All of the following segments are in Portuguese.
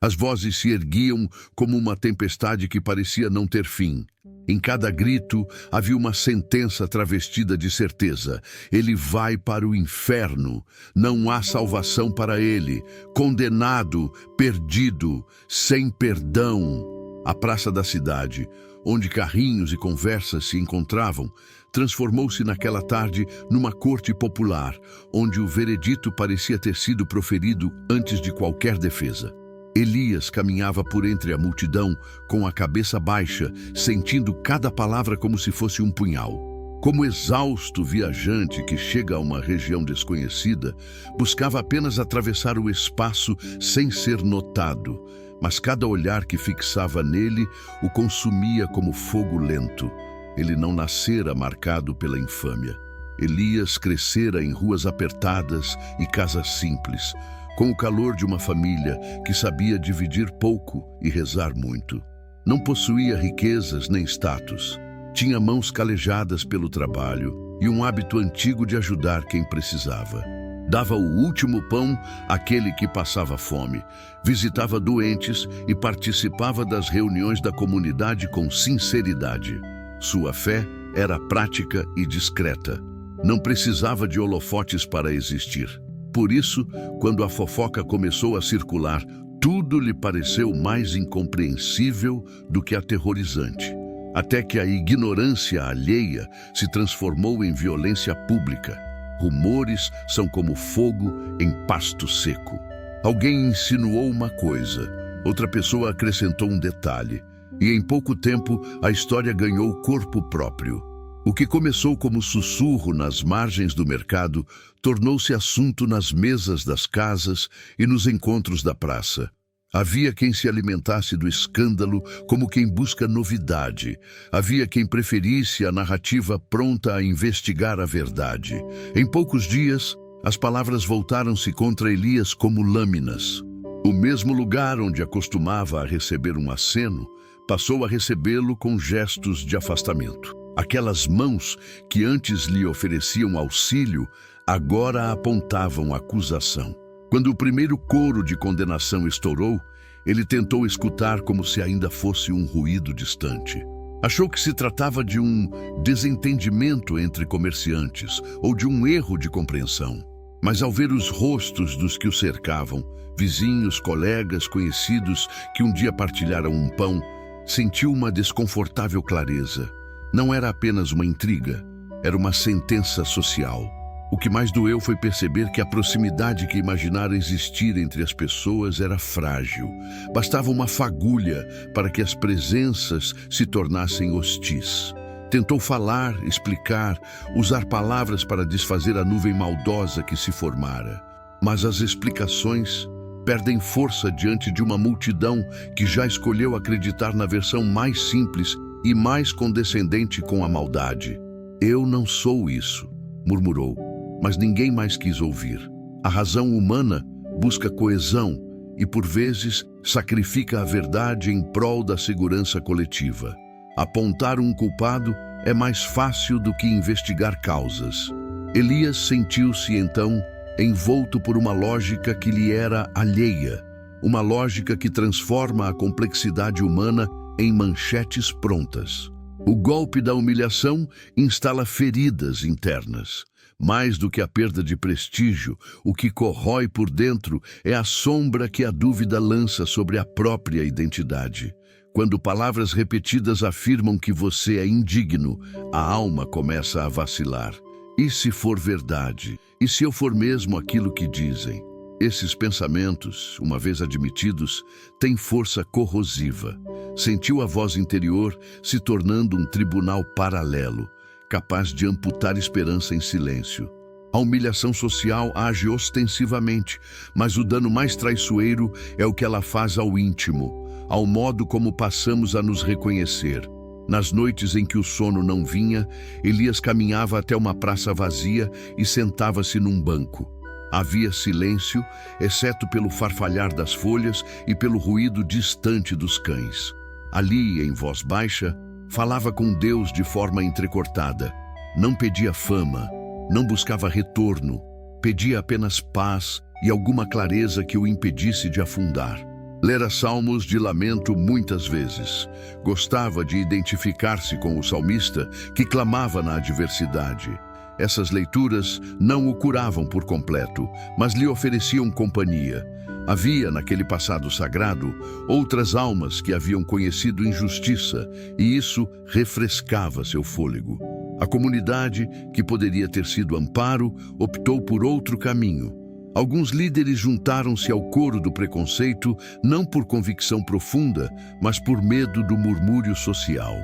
As vozes se erguiam como uma tempestade que parecia não ter fim. Em cada grito havia uma sentença travestida de certeza. Ele vai para o inferno. Não há salvação para ele. Condenado, perdido, sem perdão. A praça da cidade, onde carrinhos e conversas se encontravam, transformou-se naquela tarde numa corte popular, onde o veredito parecia ter sido proferido antes de qualquer defesa. Elias caminhava por entre a multidão com a cabeça baixa, sentindo cada palavra como se fosse um punhal. Como exausto viajante que chega a uma região desconhecida, buscava apenas atravessar o espaço sem ser notado, mas cada olhar que fixava nele o consumia como fogo lento. Ele não nascera marcado pela infâmia. Elias crescera em ruas apertadas e casas simples, com o calor de uma família que sabia dividir pouco e rezar muito. Não possuía riquezas nem status. Tinha mãos calejadas pelo trabalho e um hábito antigo de ajudar quem precisava. Dava o último pão àquele que passava fome, visitava doentes e participava das reuniões da comunidade com sinceridade. Sua fé era prática e discreta. Não precisava de holofotes para existir. Por isso, quando a fofoca começou a circular, tudo lhe pareceu mais incompreensível do que aterrorizante, até que a ignorância alheia se transformou em violência pública. Rumores são como fogo em pasto seco. Alguém insinuou uma coisa, outra pessoa acrescentou um detalhe, e em pouco tempo a história ganhou corpo próprio. O que começou como sussurro nas margens do mercado tornou-se assunto nas mesas das casas e nos encontros da praça. Havia quem se alimentasse do escândalo como quem busca novidade. Havia quem preferisse a narrativa pronta a investigar a verdade. Em poucos dias, as palavras voltaram-se contra Elias como lâminas. O mesmo lugar onde acostumava a receber um aceno, passou a recebê-lo com gestos de afastamento. Aquelas mãos que antes lhe ofereciam auxílio, agora apontavam acusação. Quando o primeiro coro de condenação estourou, ele tentou escutar como se ainda fosse um ruído distante. Achou que se tratava de um desentendimento entre comerciantes ou de um erro de compreensão. Mas ao ver os rostos dos que o cercavam, vizinhos, colegas, conhecidos que um dia partilharam um pão, sentiu uma desconfortável clareza. Não era apenas uma intriga, era uma sentença social. O que mais doeu foi perceber que a proximidade que imaginara existir entre as pessoas era frágil. Bastava uma fagulha para que as presenças se tornassem hostis. Tentou falar, explicar, usar palavras para desfazer a nuvem maldosa que se formara. Mas as explicações perdem força diante de uma multidão que já escolheu acreditar na versão mais simples e mais condescendente com a maldade. "Eu não sou isso", murmurou, mas ninguém mais quis ouvir. A razão humana busca coesão e, por vezes, sacrifica a verdade em prol da segurança coletiva. Apontar um culpado é mais fácil do que investigar causas. Elias sentiu-se, então, envolto por uma lógica que lhe era alheia, uma lógica que transforma a complexidade humana em manchetes prontas. O golpe da humilhação instala feridas internas. Mais do que a perda de prestígio, o que corrói por dentro é a sombra que a dúvida lança sobre a própria identidade. Quando palavras repetidas afirmam que você é indigno, a alma começa a vacilar. E se for verdade? E se eu for mesmo aquilo que dizem? Esses pensamentos, uma vez admitidos, têm força corrosiva. Sentiu a voz interior se tornando um tribunal paralelo, capaz de amputar esperança em silêncio. A humilhação social age ostensivamente, mas o dano mais traiçoeiro é o que ela faz ao íntimo, ao modo como passamos a nos reconhecer. Nas noites em que o sono não vinha, Elias caminhava até uma praça vazia e sentava-se num banco. Havia silêncio, exceto pelo farfalhar das folhas e pelo ruído distante dos cães. Ali, em voz baixa, falava com Deus de forma entrecortada. Não pedia fama, não buscava retorno, pedia apenas paz e alguma clareza que o impedisse de afundar. Lera salmos de lamento muitas vezes. Gostava de identificar-se com o salmista que clamava na adversidade. Essas leituras não o curavam por completo, mas lhe ofereciam companhia. Havia, naquele passado sagrado, outras almas que haviam conhecido injustiça, e isso refrescava seu fôlego. A comunidade, que poderia ter sido amparo, optou por outro caminho. Alguns líderes juntaram-se ao coro do preconceito, não por convicção profunda, mas por medo do murmúrio social.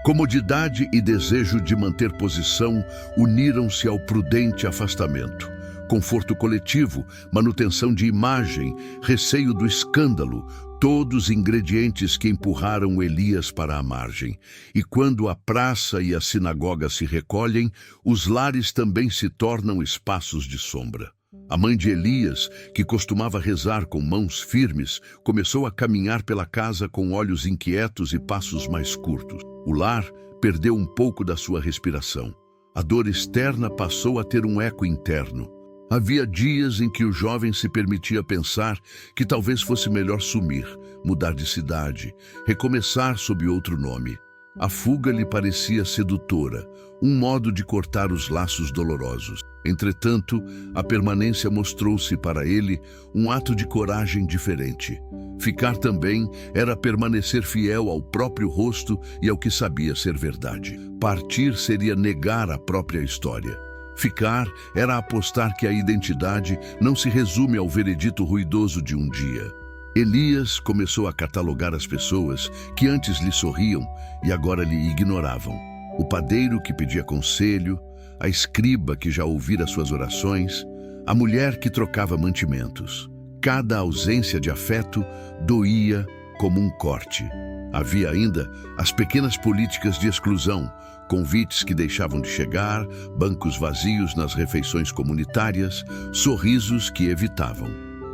Comodidade e desejo de manter posição uniram-se ao prudente afastamento. Conforto coletivo, manutenção de imagem, receio do escândalo, todos ingredientes que empurraram Elias para a margem. E quando a praça e a sinagoga se recolhem, os lares também se tornam espaços de sombra. A mãe de Elias, que costumava rezar com mãos firmes, começou a caminhar pela casa com olhos inquietos e passos mais curtos. O lar perdeu um pouco da sua respiração. A dor externa passou a ter um eco interno. Havia dias em que o jovem se permitia pensar que talvez fosse melhor sumir, mudar de cidade, recomeçar sob outro nome. A fuga lhe parecia sedutora, um modo de cortar os laços dolorosos. Entretanto, a permanência mostrou-se para ele um ato de coragem diferente. Ficar também era permanecer fiel ao próprio rosto e ao que sabia ser verdade. Partir seria negar a própria história. Ficar era apostar que a identidade não se resume ao veredito ruidoso de um dia. Elias começou a catalogar as pessoas que antes lhe sorriam e agora lhe ignoravam. O padeiro que pedia conselho, a escriba que já ouvira suas orações, a mulher que trocava mantimentos. Cada ausência de afeto doía como um corte. Havia ainda as pequenas políticas de exclusão, convites que deixavam de chegar, bancos vazios nas refeições comunitárias, sorrisos que evitavam.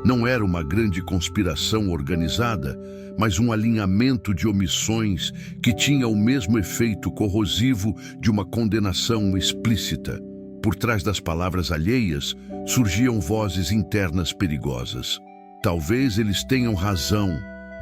Não era uma grande conspiração organizada, mas um alinhamento de omissões que tinha o mesmo efeito corrosivo de uma condenação explícita. Por trás das palavras alheias, surgiam vozes internas perigosas. Talvez eles tenham razão,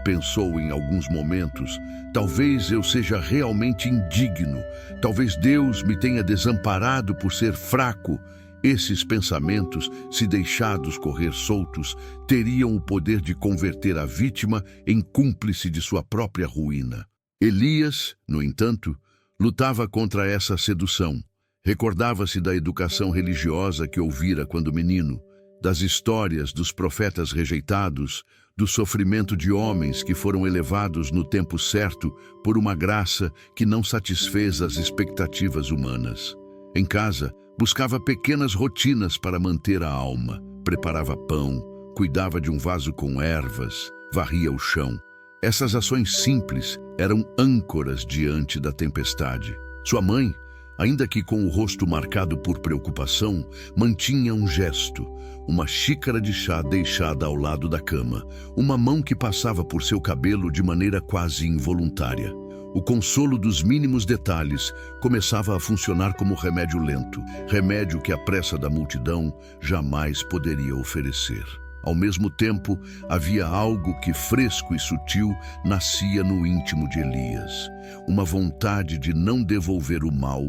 pensou em alguns momentos. Talvez eu seja realmente indigno. Talvez Deus me tenha desamparado por ser fraco. Esses pensamentos, se deixados correr soltos, teriam o poder de converter a vítima em cúmplice de sua própria ruína. Elias, no entanto, lutava contra essa sedução. Recordava-se da educação religiosa que ouvira quando menino, das histórias dos profetas rejeitados, do sofrimento de homens que foram elevados no tempo certo por uma graça que não satisfez as expectativas humanas. Em casa, buscava pequenas rotinas para manter a alma. Preparava pão, cuidava de um vaso com ervas, varria o chão. Essas ações simples eram âncoras diante da tempestade. Sua mãe, ainda que com o rosto marcado por preocupação, mantinha um gesto, uma xícara de chá deixada ao lado da cama, uma mão que passava por seu cabelo de maneira quase involuntária. O consolo dos mínimos detalhes começava a funcionar como remédio lento, remédio que a pressa da multidão jamais poderia oferecer. Ao mesmo tempo, havia algo que, fresco e sutil, nascia no íntimo de Elias. Uma vontade de não devolver o mal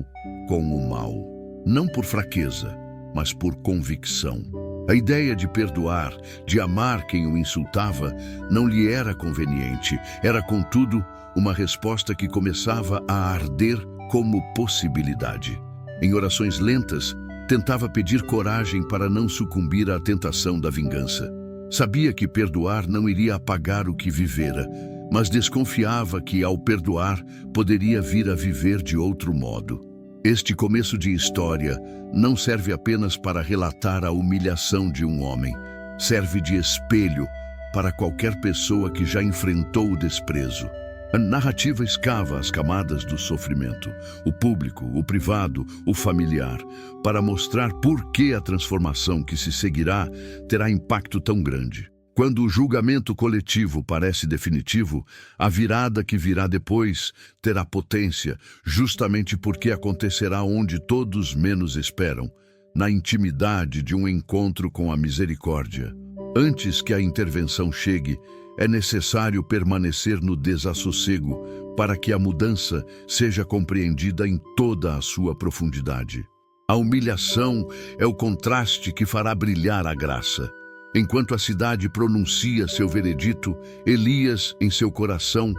com o mal. Não por fraqueza, mas por convicção. A ideia de perdoar, de amar quem o insultava, não lhe era conveniente. Era, contudo, uma resposta que começava a arder como possibilidade. Em orações lentas, tentava pedir coragem para não sucumbir à tentação da vingança. Sabia que perdoar não iria apagar o que vivera, mas desconfiava que, ao perdoar, poderia vir a viver de outro modo. Este começo de história não serve apenas para relatar a humilhação de um homem. Serve de espelho para qualquer pessoa que já enfrentou o desprezo. A narrativa escava as camadas do sofrimento, o público, o privado, o familiar, para mostrar por que a transformação que se seguirá terá impacto tão grande. Quando o julgamento coletivo parece definitivo, a virada que virá depois terá potência, justamente porque acontecerá onde todos menos esperam, na intimidade de um encontro com a misericórdia. Antes que a intervenção chegue, É necessário permanecer no desassossego para que a mudança seja compreendida em toda a sua profundidade. A humilhação é o contraste que fará brilhar a graça. Enquanto a cidade pronuncia seu veredito, Elias, em seu coração,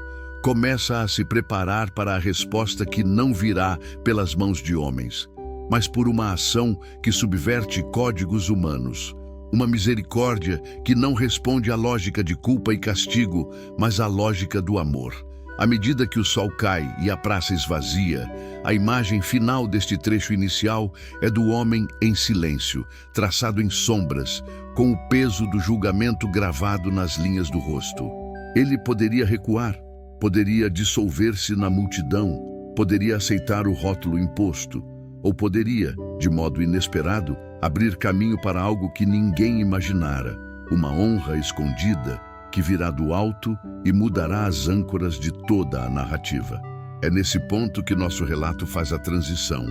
começa a se preparar para a resposta que não virá pelas mãos de homens, mas por uma ação que subverte códigos humanos. Uma misericórdia que não responde à lógica de culpa e castigo, mas à lógica do amor. À medida que o sol cai e a praça esvazia, a imagem final deste trecho inicial é do homem em silêncio, traçado em sombras, com o peso do julgamento gravado nas linhas do rosto. Ele poderia recuar, poderia dissolver-se na multidão, poderia aceitar o rótulo imposto, ou poderia, de modo inesperado, abrir caminho para algo que ninguém imaginara, uma honra escondida que virá do alto e mudará as âncoras de toda a narrativa. É nesse ponto que nosso relato faz a transição,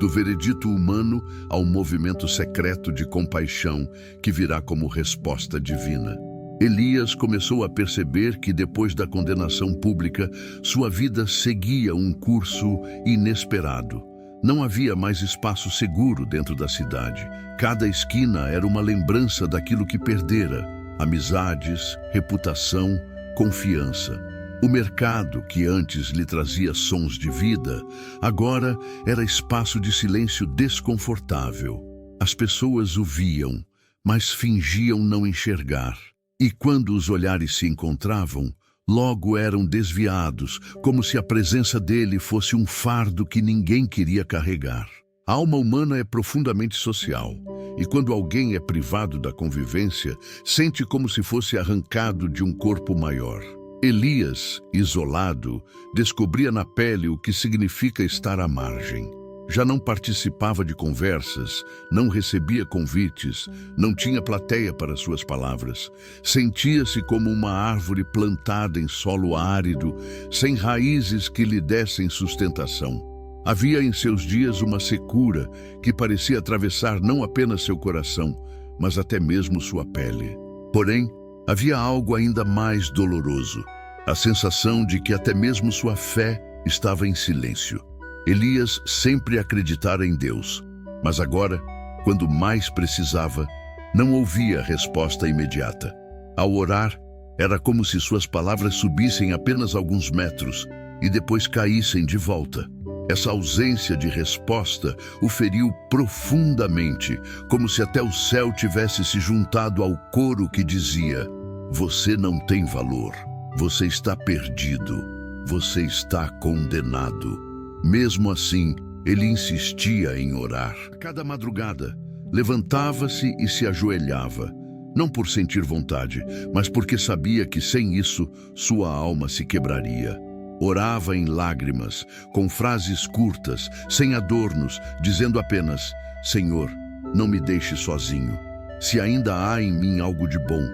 do veredito humano ao movimento secreto de compaixão que virá como resposta divina. Elias começou a perceber que depois da condenação pública, sua vida seguia um curso inesperado. Não havia mais espaço seguro dentro da cidade. Cada esquina era uma lembrança daquilo que perdera: amizades, reputação, confiança. O mercado, que antes lhe trazia sons de vida, agora era espaço de silêncio desconfortável. As pessoas o viam, mas fingiam não enxergar. E quando os olhares se encontravam, logo eram desviados, como se a presença dele fosse um fardo que ninguém queria carregar. A alma humana é profundamente social, e quando alguém é privado da convivência, sente como se fosse arrancado de um corpo maior. Elias, isolado, descobria na pele o que significa estar à margem. Já não participava de conversas, não recebia convites, não tinha plateia para suas palavras. Sentia-se como uma árvore plantada em solo árido, sem raízes que lhe dessem sustentação. Havia em seus dias uma secura que parecia atravessar não apenas seu coração, mas até mesmo sua pele. Porém, havia algo ainda mais doloroso: a sensação de que até mesmo sua fé estava em silêncio. Elias sempre acreditara em Deus, mas agora, quando mais precisava, não ouvia resposta imediata. Ao orar, era como se suas palavras subissem apenas alguns metros e depois caíssem de volta. Essa ausência de resposta o feriu profundamente, como se até o céu tivesse se juntado ao coro que dizia: "Você não tem valor, você está perdido, você está condenado." Mesmo assim, ele insistia em orar. A cada madrugada, levantava-se e se ajoelhava, não por sentir vontade, mas porque sabia que sem isso, sua alma se quebraria. Orava em lágrimas, com frases curtas, sem adornos, dizendo apenas: "Senhor, não me deixe sozinho. Se ainda há em mim algo de bom,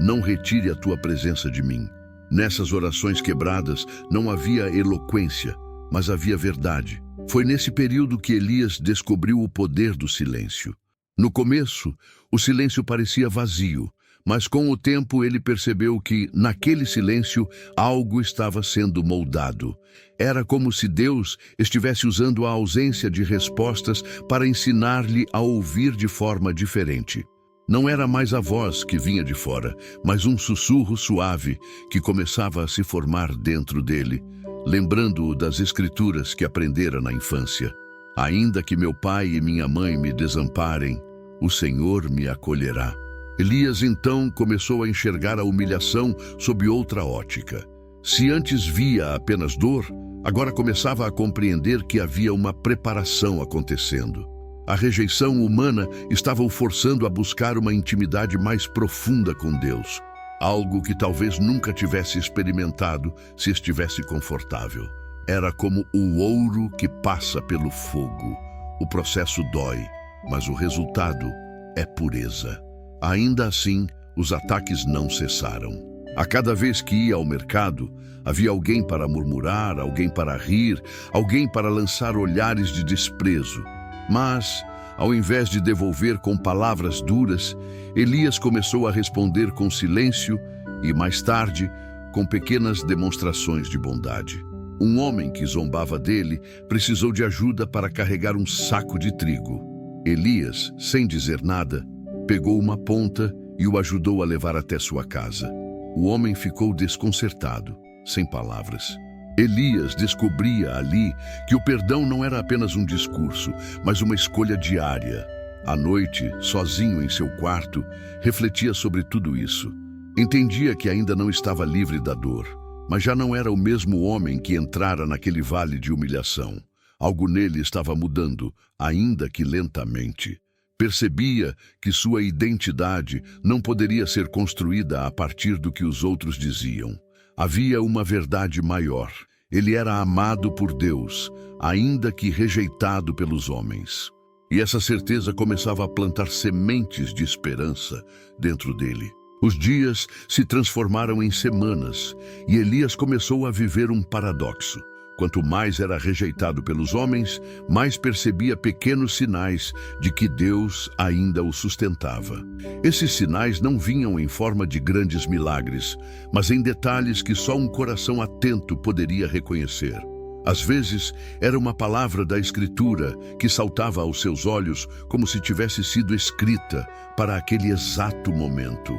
não retire a tua presença de mim." Nessas orações quebradas não havia eloquência, mas havia verdade. Foi nesse período que Elias descobriu o poder do silêncio. No começo, o silêncio parecia vazio, mas com o tempo ele percebeu que, naquele silêncio, algo estava sendo moldado. Era como se Deus estivesse usando a ausência de respostas para ensinar-lhe a ouvir de forma diferente. Não era mais a voz que vinha de fora, mas um sussurro suave que começava a se formar dentro dele, lembrando-o das escrituras que aprendera na infância. "Ainda que meu pai e minha mãe me desamparem, o Senhor me acolherá." Elias então começou a enxergar a humilhação sob outra ótica. Se antes via apenas dor, agora começava a compreender que havia uma preparação acontecendo. A rejeição humana estava o forçando a buscar uma intimidade mais profunda com Deus. Algo que talvez nunca tivesse experimentado se estivesse confortável. Era como o ouro que passa pelo fogo. O processo dói, mas o resultado é pureza. Ainda assim, os ataques não cessaram. A cada vez que ia ao mercado, havia alguém para murmurar, alguém para rir, alguém para lançar olhares de desprezo. Mas, ao invés de devolver com palavras duras, Elias começou a responder com silêncio e, mais tarde, com pequenas demonstrações de bondade. Um homem que zombava dele precisou de ajuda para carregar um saco de trigo. Elias, sem dizer nada, pegou uma ponta e o ajudou a levar até sua casa. O homem ficou desconcertado, sem palavras. Elias descobria ali que o perdão não era apenas um discurso, mas uma escolha diária. À noite, sozinho em seu quarto, refletia sobre tudo isso. Entendia que ainda não estava livre da dor, mas já não era o mesmo homem que entrara naquele vale de humilhação. Algo nele estava mudando, ainda que lentamente. Percebia que sua identidade não poderia ser construída a partir do que os outros diziam. Havia uma verdade maior. Ele era amado por Deus, ainda que rejeitado pelos homens. E essa certeza começava a plantar sementes de esperança dentro dele. Os dias se transformaram em semanas e Elias começou a viver um paradoxo. Quanto mais era rejeitado pelos homens, mais percebia pequenos sinais de que Deus ainda o sustentava. Esses sinais não vinham em forma de grandes milagres, mas em detalhes que só um coração atento poderia reconhecer. Às vezes, era uma palavra da Escritura que saltava aos seus olhos como se tivesse sido escrita para aquele exato momento.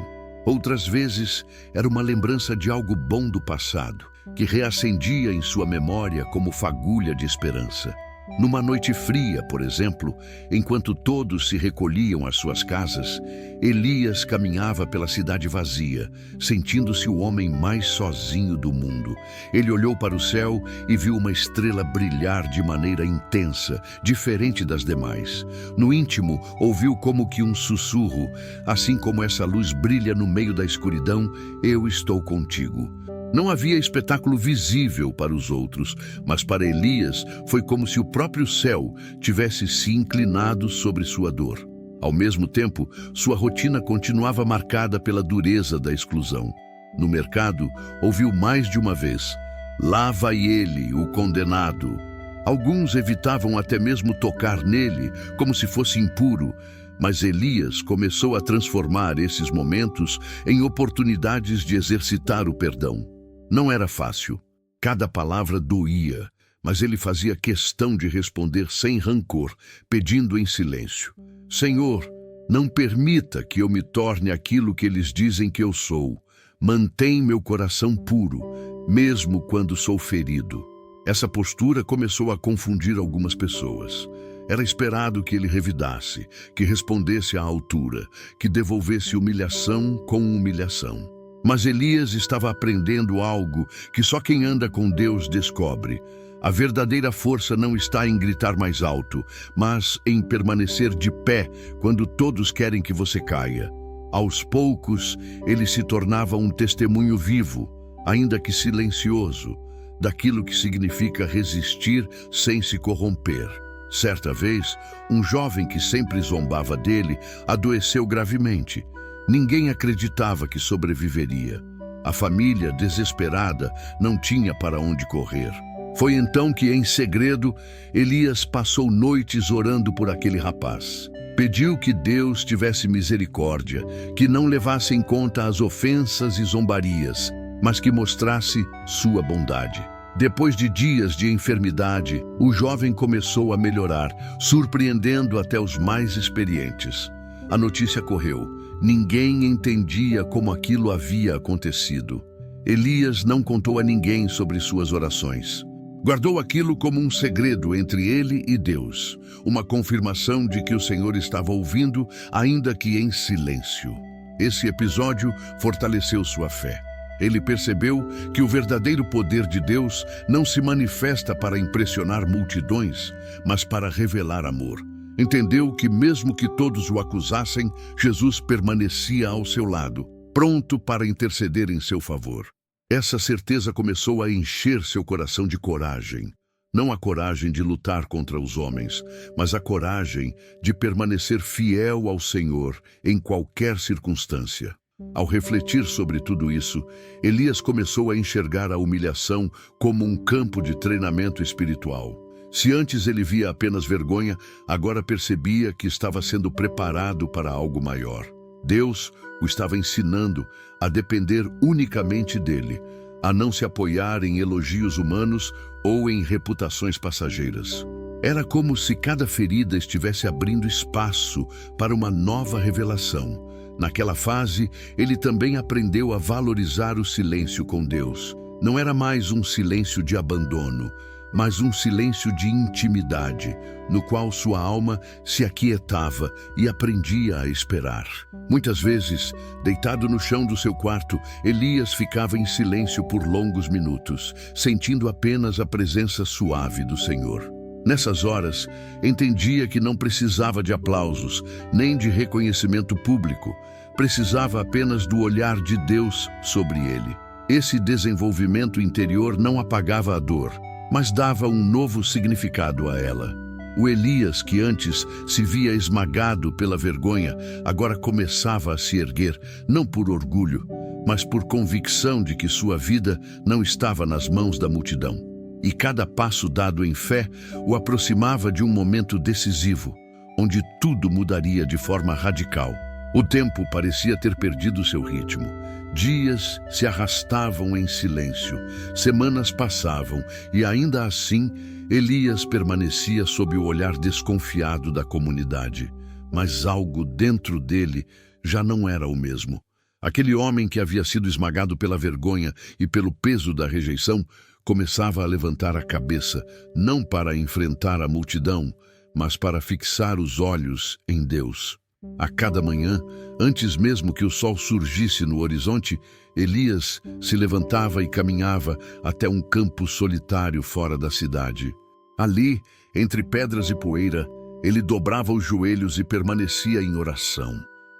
Outras vezes, era uma lembrança de algo bom do passado, que reacendia em sua memória como fagulha de esperança. Numa noite fria, por exemplo, enquanto todos se recolhiam às suas casas, Elias caminhava pela cidade vazia, sentindo-se o homem mais sozinho do mundo. Ele olhou para o céu e viu uma estrela brilhar de maneira intensa, diferente das demais. No íntimo, ouviu como que um sussurro: assim como essa luz brilha no meio da escuridão, eu estou contigo. Não havia espetáculo visível para os outros, mas para Elias foi como se o próprio céu tivesse se inclinado sobre sua dor. Ao mesmo tempo, sua rotina continuava marcada pela dureza da exclusão. No mercado, ouviu mais de uma vez: lá vai ele, o condenado. Alguns evitavam até mesmo tocar nele, como se fosse impuro, mas Elias começou a transformar esses momentos em oportunidades de exercitar o perdão. Não era fácil. Cada palavra doía, mas ele fazia questão de responder sem rancor, pedindo em silêncio: Senhor, não permita que eu me torne aquilo que eles dizem que eu sou. Mantém meu coração puro, mesmo quando sou ferido. Essa postura começou a confundir algumas pessoas. Era esperado que ele revidasse, que respondesse à altura, que devolvesse humilhação com humilhação. Mas Elias estava aprendendo algo que só quem anda com Deus descobre. A verdadeira força não está em gritar mais alto, mas em permanecer de pé quando todos querem que você caia. Aos poucos, ele se tornava um testemunho vivo, ainda que silencioso, daquilo que significa resistir sem se corromper. Certa vez, um jovem que sempre zombava dele adoeceu gravemente. Ninguém acreditava que sobreviveria. A família, desesperada, não tinha para onde correr. Foi então que, em segredo, Elias passou noites orando por aquele rapaz. Pediu que Deus tivesse misericórdia, que não levasse em conta as ofensas e zombarias, mas que mostrasse sua bondade. Depois de dias de enfermidade, o jovem começou a melhorar, surpreendendo até os mais experientes. A notícia correu. Ninguém entendia como aquilo havia acontecido. Elias não contou a ninguém sobre suas orações. Guardou aquilo como um segredo entre ele e Deus, uma confirmação de que o Senhor estava ouvindo, ainda que em silêncio. Esse episódio fortaleceu sua fé. Ele percebeu que o verdadeiro poder de Deus não se manifesta para impressionar multidões, mas para revelar amor. Entendeu que mesmo que todos o acusassem, Jesus permanecia ao seu lado, pronto para interceder em seu favor. Essa certeza começou a encher seu coração de coragem. Não a coragem de lutar contra os homens, mas a coragem de permanecer fiel ao Senhor em qualquer circunstância. Ao refletir sobre tudo isso, Elias começou a enxergar a humilhação como um campo de treinamento espiritual. Se antes ele via apenas vergonha, agora percebia que estava sendo preparado para algo maior. Deus o estava ensinando a depender unicamente dele, a não se apoiar em elogios humanos ou em reputações passageiras. Era como se cada ferida estivesse abrindo espaço para uma nova revelação. Naquela fase, ele também aprendeu a valorizar o silêncio com Deus. Não era mais um silêncio de abandono, mas um silêncio de intimidade, no qual sua alma se aquietava e aprendia a esperar. Muitas vezes, deitado no chão do seu quarto, Elias ficava em silêncio por longos minutos, sentindo apenas a presença suave do Senhor. Nessas horas, entendia que não precisava de aplausos, nem de reconhecimento público. Precisava apenas do olhar de Deus sobre ele. Esse desenvolvimento interior não apagava a dor, mas dava um novo significado a ela. O Elias, que antes se via esmagado pela vergonha, agora começava a se erguer, não por orgulho, mas por convicção de que sua vida não estava nas mãos da multidão. E cada passo dado em fé o aproximava de um momento decisivo, onde tudo mudaria de forma radical. O tempo parecia ter perdido seu ritmo. Dias se arrastavam em silêncio, semanas passavam e ainda assim Elias permanecia sob o olhar desconfiado da comunidade. Mas algo dentro dele já não era o mesmo. Aquele homem que havia sido esmagado pela vergonha e pelo peso da rejeição começava a levantar a cabeça, não para enfrentar a multidão, mas para fixar os olhos em Deus. A cada manhã, antes mesmo que o sol surgisse no horizonte, Elias se levantava e caminhava até um campo solitário fora da cidade. Ali, entre pedras e poeira, ele dobrava os joelhos e permanecia em oração.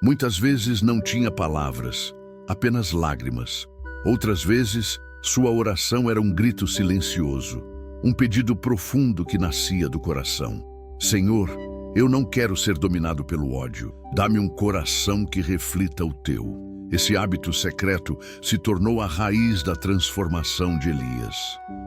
Muitas vezes não tinha palavras, apenas lágrimas. Outras vezes, sua oração era um grito silencioso, um pedido profundo que nascia do coração. Senhor, eu não quero ser dominado pelo ódio. Dá-me um coração que reflita o teu. Esse hábito secreto se tornou a raiz da transformação de Elias.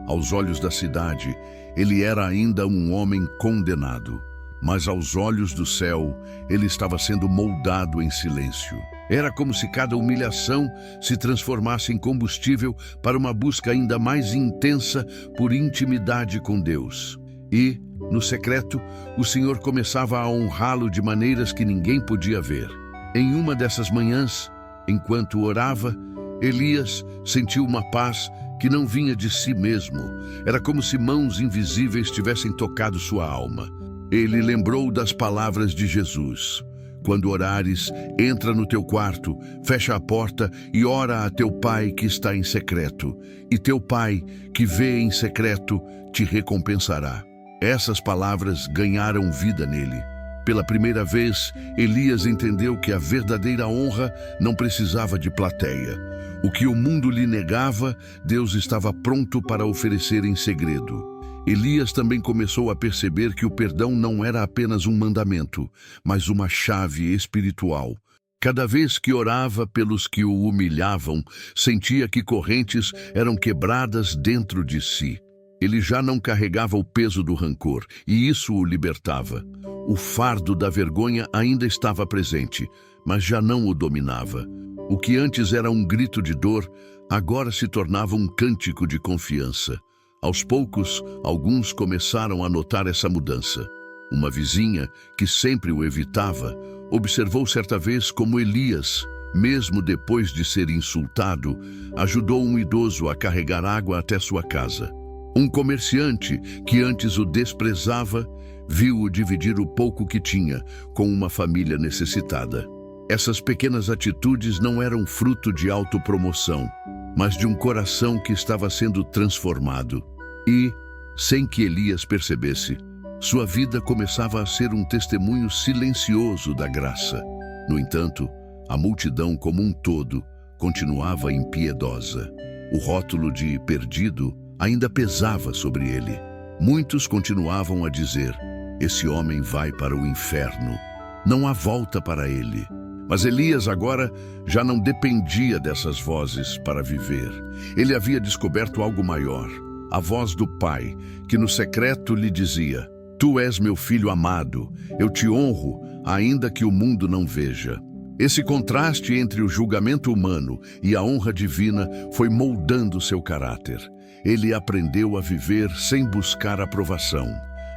Aos olhos da cidade, ele era ainda um homem condenado, mas aos olhos do céu, ele estava sendo moldado em silêncio. Era como se cada humilhação se transformasse em combustível para uma busca ainda mais intensa por intimidade com Deus. E, no secreto, o Senhor começava a honrá-lo de maneiras que ninguém podia ver. Em uma dessas manhãs, enquanto orava, Elias sentiu uma paz que não vinha de si mesmo. Era como se mãos invisíveis tivessem tocado sua alma. Ele lembrou das palavras de Jesus. Quando orares, entra no teu quarto, fecha a porta e ora a teu pai que está em secreto. E teu pai, que vê em secreto, te recompensará. Essas palavras ganharam vida nele. Pela primeira vez, Elias entendeu que a verdadeira honra não precisava de plateia. O que o mundo lhe negava, Deus estava pronto para oferecer em segredo. Elias também começou a perceber que o perdão não era apenas um mandamento, mas uma chave espiritual. Cada vez que orava pelos que o humilhavam, sentia que correntes eram quebradas dentro de si. Ele já não carregava o peso do rancor, e isso o libertava. O fardo da vergonha ainda estava presente, mas já não o dominava. O que antes era um grito de dor, agora se tornava um cântico de confiança. Aos poucos, alguns começaram a notar essa mudança. Uma vizinha, que sempre o evitava, observou certa vez como Elias, mesmo depois de ser insultado, ajudou um idoso a carregar água até sua casa. Um comerciante, que antes o desprezava, viu-o dividir o pouco que tinha com uma família necessitada. Essas pequenas atitudes não eram fruto de autopromoção, mas de um coração que estava sendo transformado. E, sem que Elias percebesse, sua vida começava a ser um testemunho silencioso da graça. No entanto, a multidão como um todo continuava impiedosa. O rótulo de perdido ainda pesava sobre ele. Muitos continuavam a dizer: esse homem vai para o inferno. Não há volta para ele. Mas Elias agora já não dependia dessas vozes para viver. Ele havia descoberto algo maior, a voz do Pai, que no secreto lhe dizia: tu és meu filho amado, eu te honro, ainda que o mundo não veja. Esse contraste entre o julgamento humano e a honra divina foi moldando seu caráter. Ele aprendeu a viver sem buscar aprovação.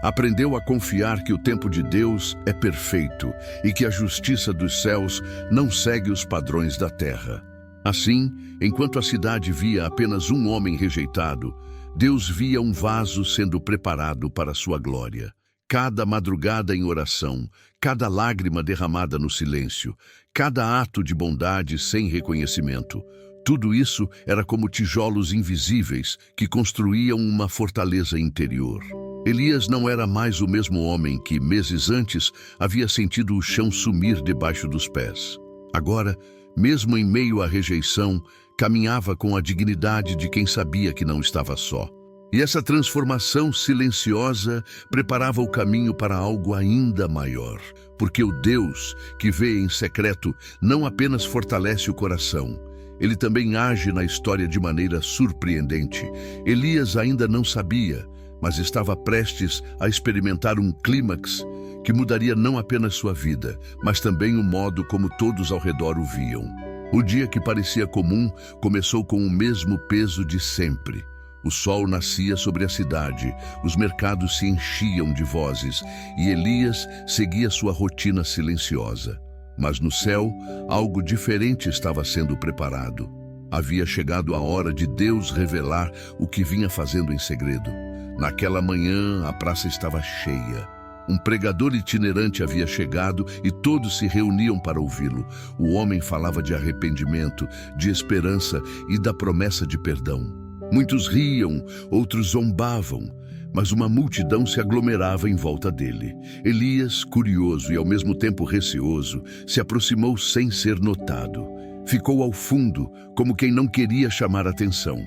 Aprendeu a confiar que o tempo de Deus é perfeito e que a justiça dos céus não segue os padrões da terra. Assim, enquanto a cidade via apenas um homem rejeitado, Deus via um vaso sendo preparado para sua glória. Cada madrugada em oração, cada lágrima derramada no silêncio, cada ato de bondade sem reconhecimento, tudo isso era como tijolos invisíveis que construíam uma fortaleza interior. Elias não era mais o mesmo homem que, meses antes, havia sentido o chão sumir debaixo dos pés. Agora, mesmo em meio à rejeição, caminhava com a dignidade de quem sabia que não estava só. E essa transformação silenciosa preparava o caminho para algo ainda maior, porque o Deus que vê em secreto não apenas fortalece o coração, ele também age na história de maneira surpreendente. Elias ainda não sabia, mas estava prestes a experimentar um clímax que mudaria não apenas sua vida, mas também o modo como todos ao redor o viam. O dia que parecia comum começou com o mesmo peso de sempre. O sol nascia sobre a cidade, os mercados se enchiam de vozes e Elias seguia sua rotina silenciosa. Mas no céu, algo diferente estava sendo preparado. Havia chegado a hora de Deus revelar o que vinha fazendo em segredo. Naquela manhã, a praça estava cheia. Um pregador itinerante havia chegado e todos se reuniam para ouvi-lo. O homem falava de arrependimento, de esperança e da promessa de perdão. Muitos riam, outros zombavam, mas uma multidão se aglomerava em volta dele. Elias, curioso e ao mesmo tempo receoso, se aproximou sem ser notado. Ficou ao fundo, como quem não queria chamar atenção.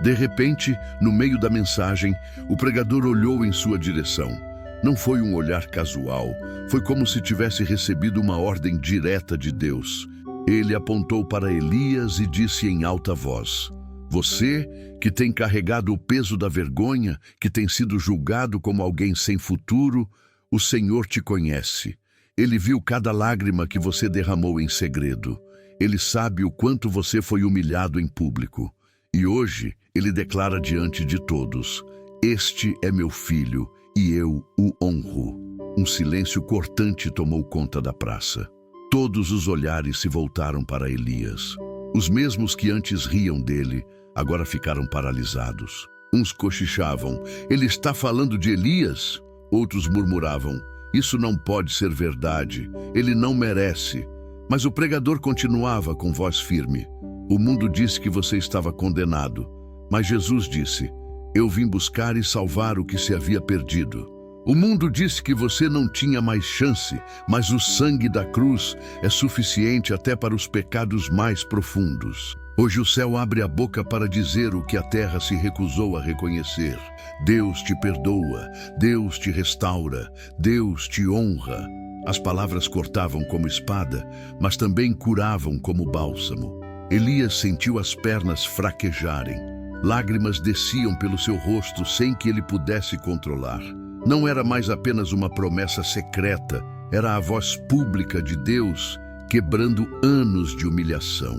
De repente, no meio da mensagem, o pregador olhou em sua direção. Não foi um olhar casual, foi como se tivesse recebido uma ordem direta de Deus. Ele apontou para Elias e disse em alta voz: "Você, que tem carregado o peso da vergonha, que tem sido julgado como alguém sem futuro, o Senhor te conhece. Ele viu cada lágrima que você derramou em segredo. Ele sabe o quanto você foi humilhado em público. E hoje, ele declara diante de todos: este é meu filho, e eu o honro." Um silêncio cortante tomou conta da praça. Todos os olhares se voltaram para Elias. Os mesmos que antes riam dele, agora ficaram paralisados. Uns cochichavam: "Ele está falando de Elias?" Outros murmuravam: "Isso não pode ser verdade, ele não merece." Mas o pregador continuava com voz firme: "O mundo disse que você estava condenado, mas Jesus disse: eu vim buscar e salvar o que se havia perdido. O mundo disse que você não tinha mais chance, mas o sangue da cruz é suficiente até para os pecados mais profundos. Hoje o céu abre a boca para dizer o que a terra se recusou a reconhecer. Deus te perdoa, Deus te restaura, Deus te honra." As palavras cortavam como espada, mas também curavam como bálsamo. Elias sentiu as pernas fraquejarem. Lágrimas desciam pelo seu rosto sem que ele pudesse controlar. Não era mais apenas uma promessa secreta, era a voz pública de Deus quebrando anos de humilhação.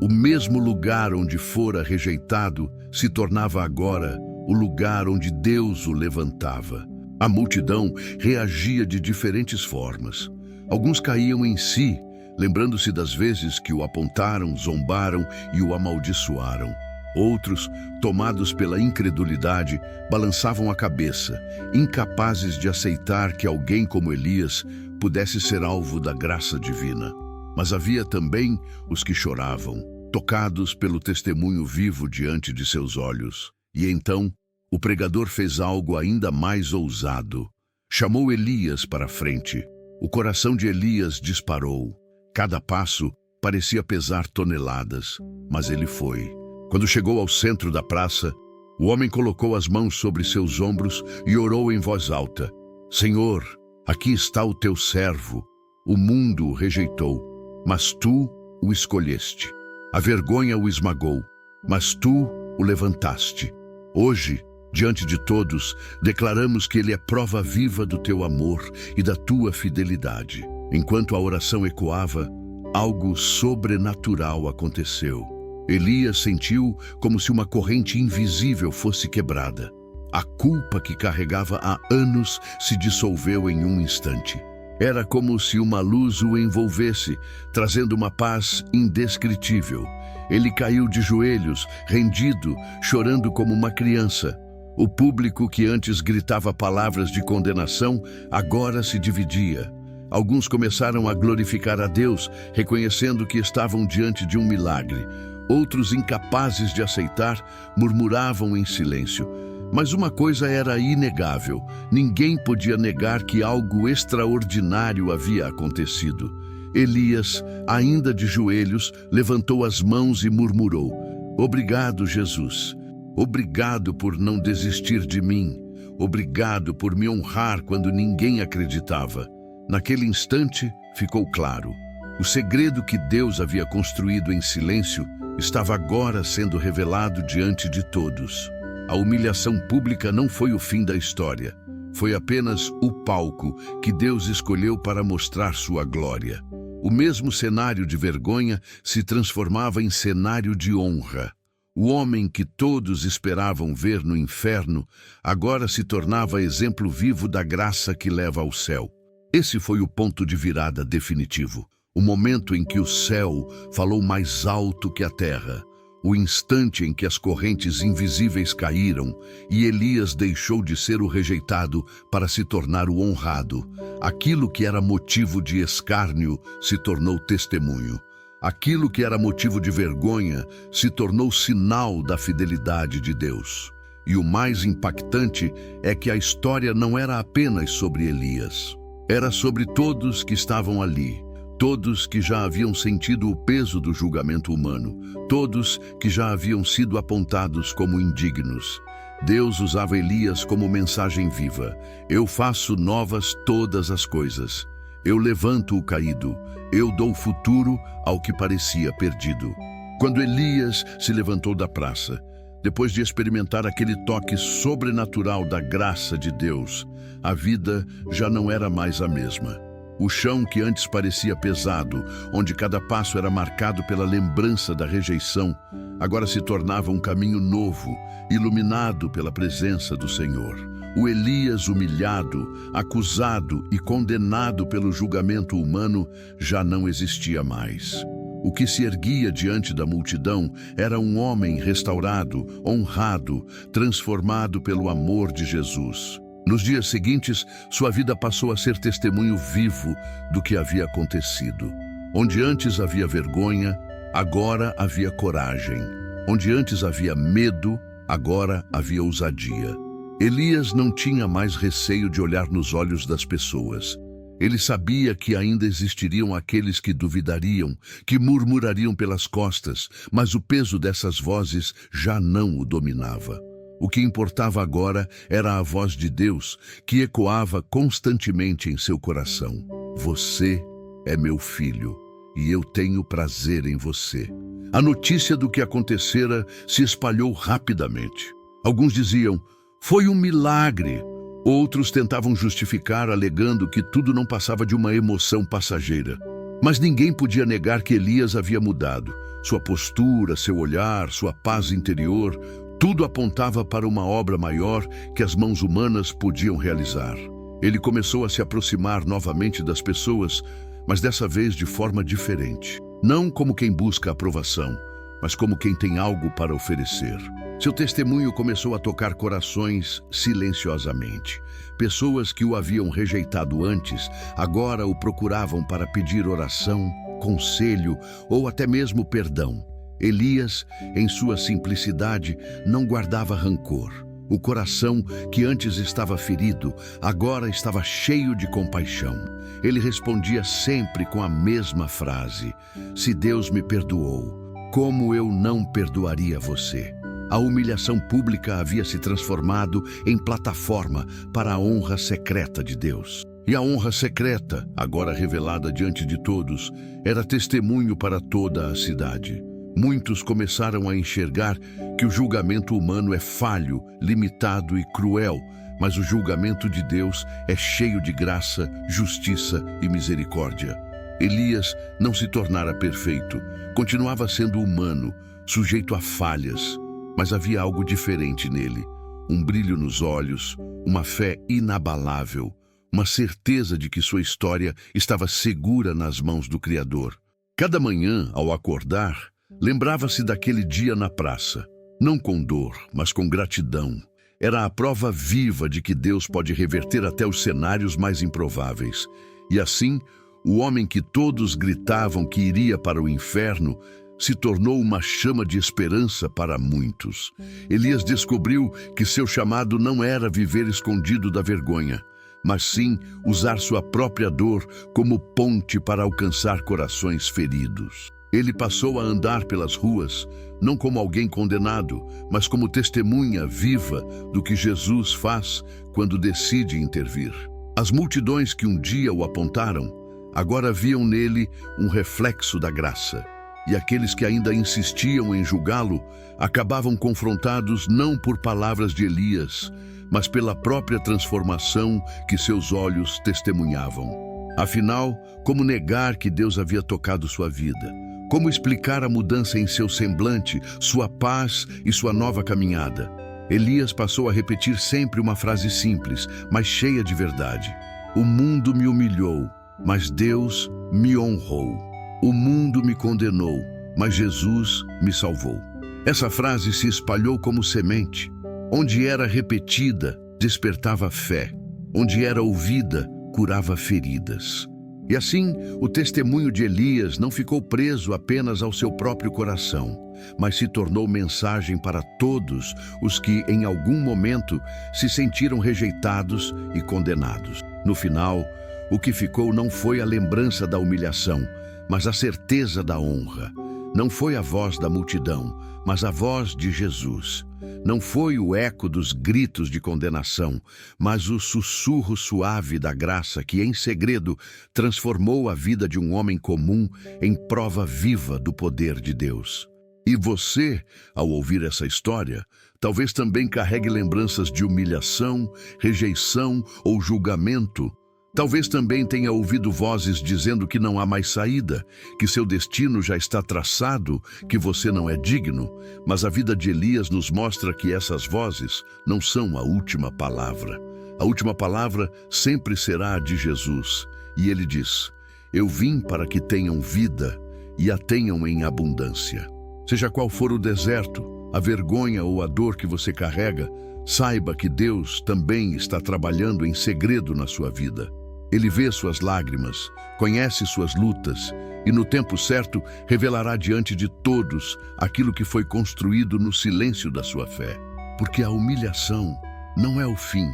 O mesmo lugar onde fora rejeitado se tornava agora o lugar onde Deus o levantava. A multidão reagia de diferentes formas. Alguns caíam em si, lembrando-se das vezes que o apontaram, zombaram e o amaldiçoaram. Outros, tomados pela incredulidade, balançavam a cabeça, incapazes de aceitar que alguém como Elias pudesse ser alvo da graça divina. Mas havia também os que choravam, tocados pelo testemunho vivo diante de seus olhos. E então, o pregador fez algo ainda mais ousado. Chamou Elias para a frente. O coração de Elias disparou. Cada passo parecia pesar toneladas, mas ele foi. Quando chegou ao centro da praça, o homem colocou as mãos sobre seus ombros e orou em voz alta: "Senhor, aqui está o teu servo. O mundo o rejeitou, mas tu o escolheste. A vergonha o esmagou, mas tu o levantaste. Hoje, diante de todos, declaramos que ele é prova viva do teu amor e da tua fidelidade." Enquanto a oração ecoava, algo sobrenatural aconteceu. Elias sentiu como se uma corrente invisível fosse quebrada. A culpa que carregava há anos se dissolveu em um instante. Era como se uma luz o envolvesse, trazendo uma paz indescritível. Ele caiu de joelhos, rendido, chorando como uma criança. O público que antes gritava palavras de condenação, agora se dividia. Alguns começaram a glorificar a Deus, reconhecendo que estavam diante de um milagre. Outros, incapazes de aceitar, murmuravam em silêncio. Mas uma coisa era inegável: ninguém podia negar que algo extraordinário havia acontecido. Elias, ainda de joelhos, levantou as mãos e murmurou: "Obrigado, Jesus. Obrigado por não desistir de mim. Obrigado por me honrar quando ninguém acreditava." Naquele instante, ficou claro. O segredo que Deus havia construído em silêncio estava agora sendo revelado diante de todos. A humilhação pública não foi o fim da história. Foi apenas o palco que Deus escolheu para mostrar sua glória. O mesmo cenário de vergonha se transformava em cenário de honra. O homem que todos esperavam ver no inferno agora se tornava exemplo vivo da graça que leva ao céu. Esse foi o ponto de virada definitivo. O momento em que o céu falou mais alto que a terra. O instante em que as correntes invisíveis caíram e Elias deixou de ser o rejeitado para se tornar o honrado. Aquilo que era motivo de escárnio se tornou testemunho. Aquilo que era motivo de vergonha se tornou sinal da fidelidade de Deus. E o mais impactante é que a história não era apenas sobre Elias. Era sobre todos que estavam ali. Todos que já haviam sentido o peso do julgamento humano. Todos que já haviam sido apontados como indignos. Deus usava Elias como mensagem viva. Eu faço novas todas as coisas. Eu levanto o caído. Eu dou futuro ao que parecia perdido. Quando Elias se levantou da praça, depois de experimentar aquele toque sobrenatural da graça de Deus, a vida já não era mais a mesma. O chão que antes parecia pesado, onde cada passo era marcado pela lembrança da rejeição, agora se tornava um caminho novo, iluminado pela presença do Senhor. O Elias humilhado, acusado e condenado pelo julgamento humano já não existia mais. O que se erguia diante da multidão era um homem restaurado, honrado, transformado pelo amor de Jesus. Nos dias seguintes, sua vida passou a ser testemunho vivo do que havia acontecido. Onde antes havia vergonha, agora havia coragem. Onde antes havia medo, agora havia ousadia. Elias não tinha mais receio de olhar nos olhos das pessoas. Ele sabia que ainda existiriam aqueles que duvidariam, que murmurariam pelas costas, mas o peso dessas vozes já não o dominava. O que importava agora era a voz de Deus, que ecoava constantemente em seu coração. Você é meu filho, e eu tenho prazer em você. A notícia do que acontecera se espalhou rapidamente. Alguns diziam: foi um milagre. Outros tentavam justificar, alegando que tudo não passava de uma emoção passageira. Mas ninguém podia negar que Elias havia mudado. Sua postura, seu olhar, sua paz interior, tudo apontava para uma obra maior que as mãos humanas podiam realizar. Ele começou a se aproximar novamente das pessoas, mas dessa vez de forma diferente. Não como quem busca aprovação, mas como quem tem algo para oferecer. Seu testemunho começou a tocar corações silenciosamente. Pessoas que o haviam rejeitado antes, agora o procuravam para pedir oração, conselho ou até mesmo perdão. Elias, em sua simplicidade, não guardava rancor. O coração, que antes estava ferido, agora estava cheio de compaixão. Ele respondia sempre com a mesma frase: se Deus me perdoou, como eu não perdoaria você? A humilhação pública havia se transformado em plataforma para a honra secreta de Deus. E a honra secreta, agora revelada diante de todos, era testemunho para toda a cidade. Muitos começaram a enxergar que o julgamento humano é falho, limitado e cruel, mas o julgamento de Deus é cheio de graça, justiça e misericórdia. Elias não se tornara perfeito, continuava sendo humano, sujeito a falhas, mas havia algo diferente nele. Um brilho nos olhos, uma fé inabalável, uma certeza de que sua história estava segura nas mãos do Criador. Cada manhã, ao acordar, lembrava-se daquele dia na praça, não com dor, mas com gratidão. Era a prova viva de que Deus pode reverter até os cenários mais improváveis. E assim, o homem que todos gritavam que iria para o inferno se tornou uma chama de esperança para muitos. Elias descobriu que seu chamado não era viver escondido da vergonha, mas sim usar sua própria dor como ponte para alcançar corações feridos. Ele passou a andar pelas ruas, não como alguém condenado, mas como testemunha viva do que Jesus faz quando decide intervir. As multidões que um dia o apontaram, agora viam nele um reflexo da graça. E aqueles que ainda insistiam em julgá-lo, acabavam confrontados não por palavras de Elias, mas pela própria transformação que seus olhos testemunhavam. Afinal, como negar que Deus havia tocado sua vida? Como explicar a mudança em seu semblante, sua paz e sua nova caminhada? Elias passou a repetir sempre uma frase simples, mas cheia de verdade. O mundo me humilhou, mas Deus me honrou. O mundo me condenou, mas Jesus me salvou. Essa frase se espalhou como semente. Onde era repetida, despertava fé. Onde era ouvida, curava feridas. E assim, o testemunho de Elias não ficou preso apenas ao seu próprio coração, mas se tornou mensagem para todos os que, em algum momento, se sentiram rejeitados e condenados. No final, o que ficou não foi a lembrança da humilhação, mas a certeza da honra. Não foi a voz da multidão, mas a voz de Jesus. Não foi o eco dos gritos de condenação, mas o sussurro suave da graça que, em segredo, transformou a vida de um homem comum em prova viva do poder de Deus. E você, ao ouvir essa história, talvez também carregue lembranças de humilhação, rejeição ou julgamento. Talvez também tenha ouvido vozes dizendo que não há mais saída, que seu destino já está traçado, que você não é digno. Mas a vida de Elias nos mostra que essas vozes não são a última palavra. A última palavra sempre será a de Jesus. E ele diz: eu vim para que tenham vida e a tenham em abundância. Seja qual for o deserto, a vergonha ou a dor que você carrega, saiba que Deus também está trabalhando em segredo na sua vida. Ele vê suas lágrimas, conhece suas lutas e, no tempo certo, revelará diante de todos aquilo que foi construído no silêncio da sua fé. Porque a humilhação não é o fim,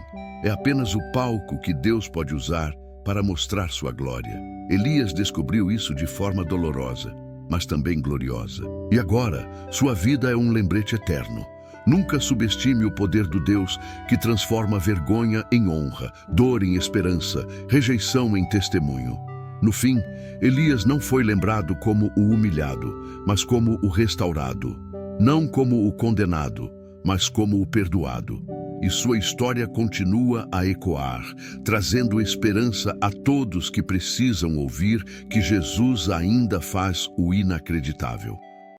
é apenas o palco que Deus pode usar para mostrar sua glória. Elias descobriu isso de forma dolorosa, mas também gloriosa. E agora, sua vida é um lembrete eterno. Nunca subestime o poder do Deus que transforma vergonha em honra, dor em esperança, rejeição em testemunho. No fim, Elias não foi lembrado como o humilhado, mas como o restaurado. Não como o condenado, mas como o perdoado. E sua história continua a ecoar, trazendo esperança a todos que precisam ouvir que Jesus ainda faz o inacreditável.